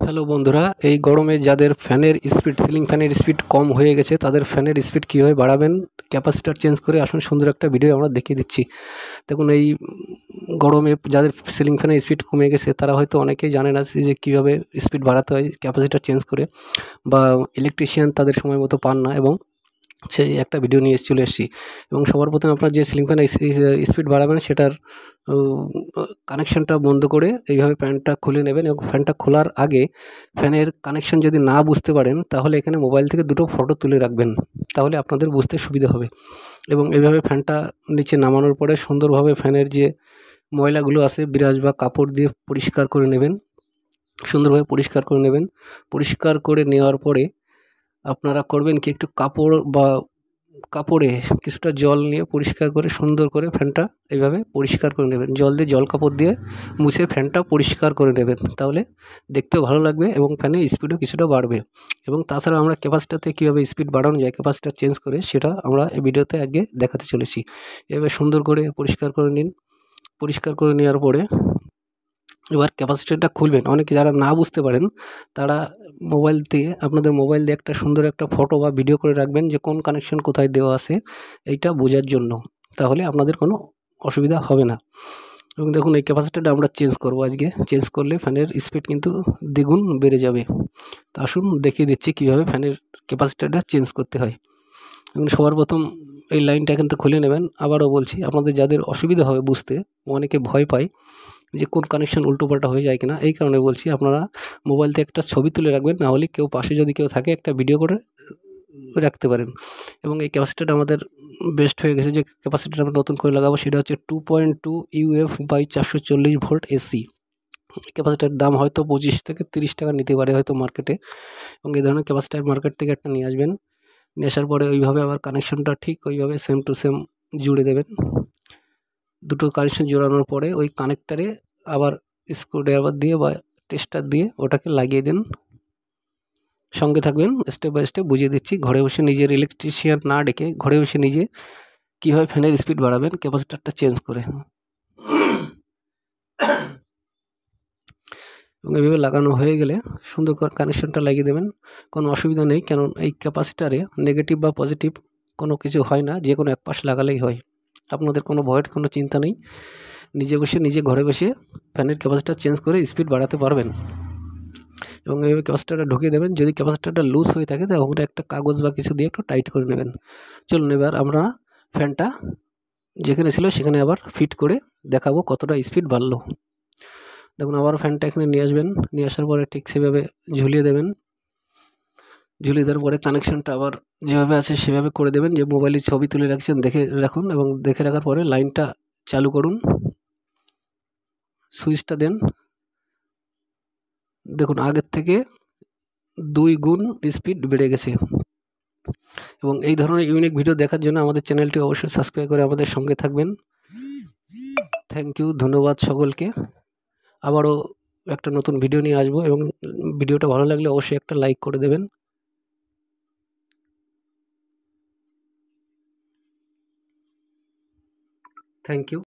Hello বন্ধুরা, এই গরমে যাদের ফ্যানের স্পিড সিলিং ফ্যানের স্পিড কম হয়ে গেছে তাদের ফ্যানের স্পিড কীভাবে বাড়াবেন ক্যাপাসিটার চেঞ্জ করে আসুন সুন্দর একটা ভিডিও আমরা দেখিয়ে দিচ্ছি। দেখুন এই গরমে যাদের সিলিং ফ্যানের স্পিড কমে গেছে তারা হয়তো অনেকেই জানে না যে কীভাবে স্পিড বাড়াতে হয় ক্যাপাসিটার চেঞ্জ করে, বা ইলেকট্রিশিয়ান তাদের সময় মতো পান না, এবং সেই একটা ভিডিও নিয়ে চলে এসেছি। এবং সবার প্রথমে আপনার যে সিলিং ফ্যানের স্পিড বাড়াবেন সেটার কানেকশানটা বন্ধ করে এইভাবে ফ্যানটা খুলে নেবেন, এবং ফ্যানটা খোলার আগে ফ্যানের কানেকশান যদি না বুঝতে পারেন তাহলে এখানে মোবাইল থেকে দুটো ফটো তুলে রাখবেন, তাহলে আপনাদের বুঝতে সুবিধা হবে। এবং এইভাবে ফ্যানটা নিচে নামানোর পরে সুন্দরভাবে ফ্যানের যে ময়লাগুলো আছে ব্রাশ বা কাপড় দিয়ে পরিষ্কার করে নেবেন, সুন্দরভাবে পরিষ্কার করে নেবেন। পরিষ্কার করে নেওয়ার পরে আপনারা করবেন কি, একটু কাপড় বা কাপড়ে কিছুটা জল নিয়ে পরিষ্কার করে সুন্দর করে ফ্যানটা এইভাবে পরিষ্কার করে নেবেন। জল দিয়ে জল কাপড় দিয়ে মুছে ফ্যানটা পরিষ্কার করে নেবেন, তাহলে দেখতেও ভালো লাগবে এবং ফ্যানের স্পিডও কিছুটা বাড়বে। এবং তাছাড়া আমরা ক্যাপাসিটারতে কীভাবে স্পিড বাড়ানো যায় ক্যাপাসিটার চেঞ্জ করে, সেটা আমরা এই ভিডিওতে আজকে দেখাতে চলেছি। এভাবে সুন্দর করে পরিষ্কার করে নিন। পরিষ্কার করে নেওয়ার পরে এবার ক্যাপাসিটারটা খুলবেন। অনেকে যারা না বুঝতে পারেন তারা আপনাদের মোবাইল দিয়ে একটা সুন্দর একটা ফটো বা ভিডিও করে রাখবেন যে কোন কানেকশন কোথায় দেওয়া আছে, এইটা বোঝার জন্য, তাহলে আপনাদের কোনো অসুবিধা হবে না। এবং দেখুন এই ক্যাপাসিটারটা আমরা চেঞ্জ করব আজকে। চেঞ্জ করলে ফ্যানের স্পিড কিন্তু দ্বিগুণ বেড়ে যাবে। তো আসুন দেখিয়ে দিচ্ছি কীভাবে ফ্যানের ক্যাপাসিটারটা চেঞ্জ করতে হয়। এবং সবার প্রথম এই লাইনটা কিন্তু খুলে নেবেন। আবারও বলছি, আপনাদের যাদের অসুবিধা হবে বুঝতে, অনেকে ভয় পায় যে কোন কানেকশন উল্টোপাল্টা হয়ে যায় কিনা, এই কারণে বলছি আপনারা মোবাইল থেকে একটা ছবি তুলে রাখবেন, না হলে কেউ পাশে যদি কেউ থাকে একটা ভিডিও করে রাখতে পারেন। এবং এই ক্যাপাসিটারটা আমাদের বেস্ট হয়ে গেছে। যে ক্যাপাসিটার আমরা নতুন করে লাগাবো সেটা হচ্ছে 2.2 UF by 440 volt AC. Capacitor দাম হয়তো 25 থেকে 30 টাকা নিতে পারে হয়তো মার্কেটে। এবং এই ধরনের ক্যাপাসিটার মার্কেট থেকে একটা নিয়ে আসবেন। নিয়ে আসার পরে ওইভাবে আবার কানেকশনটা ঠিক ওইভাবে সেম টু সেম জুড়ে দেবেন। দুটো কানেকশন জোড়ানোর পরে ওই কানেক্টারে আবার স্ক্রুড্রাইভার দিয়ে বা টেস্টার দিয়ে ওটাকে লাগিয়ে দিন। সঙ্গে থাকবেন, স্টেপ বাই স্টেপ বুঝিয়ে দিচ্ছি। ঘরে বসে নিজের ইলেকট্রিশিয়ান না ডেকে ঘরে বসে নিজে কীভাবে ফ্যানের স্পিড বাড়াবেন ক্যাপাসিটারটা চেঞ্জ করে। এবং এইভাবে লাগানো হয়ে গেলে সুন্দর করে কানেকশনটা লাগিয়ে দেবেন। কোনো অসুবিধা নেই, কারণ এই ক্যাপাসিটারে নেগেটিভ বা পজিটিভ কোনো কিছু হয় না, যে কোনো এক পাশ লাগালেই হয়। আপনাদের কোনো ভয়ের কোনো চিন্তা নেই। নিজে ঘরে বসে ফ্যানের ক্যাপাসিটার চেঞ্জ করে স্পিড বাড়াতে পারবেন। এবং এইভাবে ক্যাপাসিটারটা ঢুকিয়ে দেবেন। যদি ক্যাপাসিটারটা লুজ হয়ে থাকে তাহলে একটা কাগজ বা কিছু দিয়ে একটু টাইট করে নেবেন। চলুন এবার আমরা ফ্যানটা যেখানে ছিল সেখানে আবার ফিট করে দেখাবো কতটা স্পিড বাড়লো। দেখুন আবার ফ্যানটা এখানে নিয়ে আসবেন। নিয়ে আসার পরে ঠিক সেভাবে ঝুলিয়ে দেবেন। ঝুলিয়ে দেওয়ার পরে কানেকশনটা আবার যেভাবে আছে সেভাবে করে দেবেন। যে মোবাইলে ছবি তুলে রাখছেন দেখে রাখুন, এবং দেখে রাখার পরে লাইনটা চালু করুন, সুইচটা দেন। দেখুন আগের থেকে 2 গুণ স্পিড বেড়ে গেছে। এবং এই ধরনের ইউনিক ভিডিও দেখার জন্য আমাদের চ্যানেলটি অবশ্যই সাবস্ক্রাইব করে আমাদের সঙ্গে থাকবেন। থ্যাংক ইউ, ধন্যবাদ সকলকে। আবারও একটা নতুন ভিডিও নিয়ে আসবো, এবং ভিডিওটা ভালো লাগলে অবশ্যই একটা লাইক করে দেবেন। Thank you.